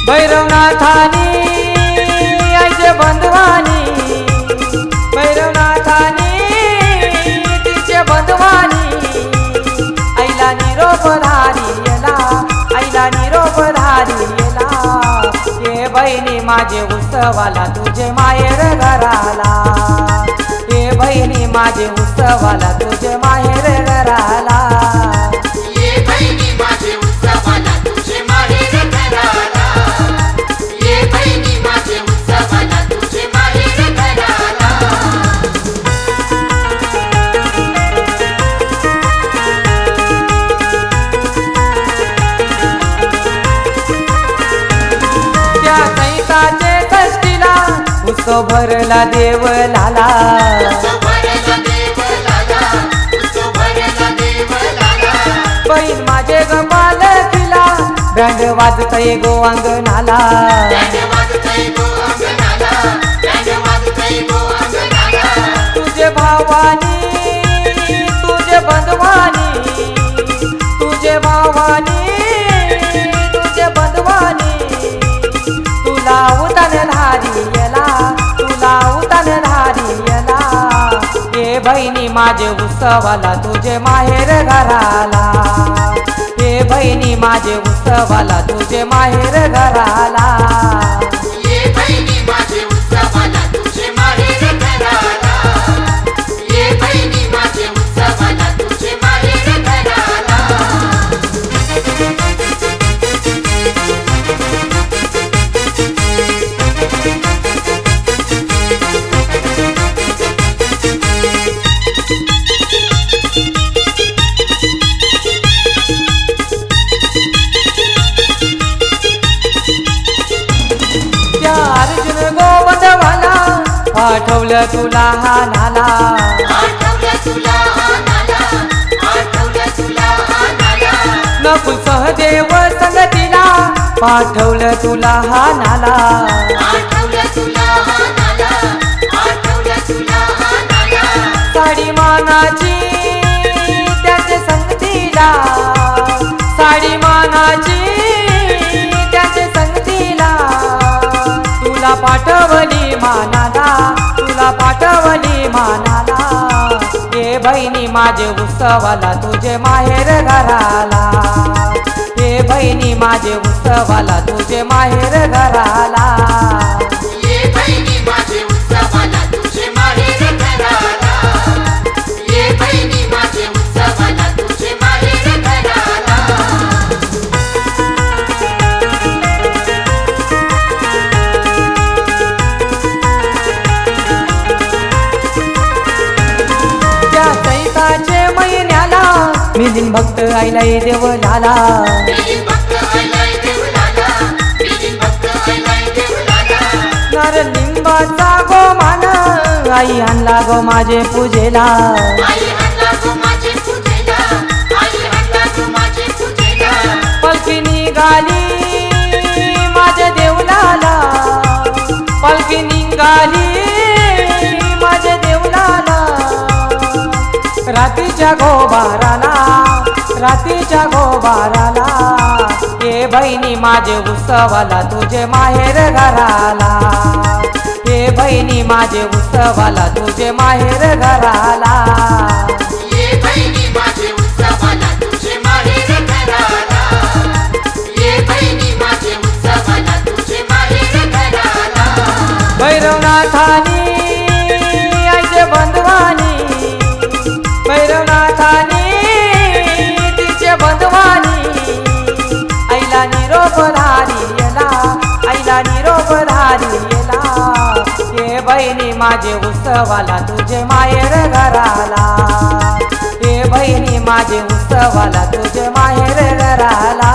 भैरवनाथानी आईचे बंधवानी, भैरवनाथानी तिचे बंधवानी, आईला निरोप धारियला, आईला निरोप धारियला। ये बहिणी माझे उत्सवाला तुझे माहेर घराला, ये बहिणी माझे उत्सवाला तुझे माहेर घराला। उत्सव भरला देव लाला, बहीण माझे गमाल तिला बँड वाजतय गो अंगणाला। तुझे भावानी तुझे बंधवानी, तुझे भावानी तुझे बंधवानी, तुला उतान धारियला, तुला उतान धारियला। ये बहिणी माझे उत्सवाला तुझे माहेर घराला, ये बहिणी माझे उत्सवाला तुझे माहेर घराला। ये बहिणी माझे उत्सवाला तुझे माहेर घराला, ये बहिणी माझे उत्सवाला तुझे माहेर घराला। अर्जुन गोवंदवाला पाठवलं तुला हा नाला, पाठवलं तुला हा नाला, पाठवलं तुला हा नाला। नकुल सहदेव संगतीला पाठवलं तुला हा नाला, पाठवलं तुला हा नाला, पाठवलं तुला हा नाला। साडी मानाची त्याच्या संगतीला, साडी मानाची त्याच्या संगतीला, तुला पाठवली मानाला, तुला पाठवली मानाला। ये बहिणी माझे उत्सवाला तुझे माहेर घराला, ये बहिणी माझे उत्सवाला तुझे माहेर घराला। ये बहिणी माझे उत्सवाला तुझे माहेर घराला, ये बहिणी माझे उत्सवाला तुझे माहेर घराला। त्या चैताचे महिन्याला मिलिंद भक्त आईलाय देव लाला, मिलिंद भक्त आईलाय देव लाला, मिलिंद भक्त आईलाय देव लाला। नारळ लिंबाचा गो मान आई आणला गो माझे पूजेला, आई आणला गो माझे पूजेला, आई आणला गो माझे पूजेला। पलकी निघाली माझ्या देवलाला, पलकी निघाली माझ्या देवलाला। रात्रीच्या गोबाराला, रात्रीच्या गोबाराला, ये बहिणी माझे उत्सवाला तुझे माहेर घराला, ये बहिणी माझे उत्सवाला तुझे माहेर घराला। ये बहिणी माझे उत्सवाला तुझे माहेर घराला, ये बहिणी माझे उत्सवाला तुझे माहेर घराला। भैरवनाथानी आईचे बंधवानी, भैरवनाथानी तिचे बंधवानी, आईला निरोप धारियला, आईला निरोप धारियला। ये बहिणी माझे उत्सवाला तुझे माहेर घराला, ये बहिणी माझे उत्सवाला तुझे माहेर घराला।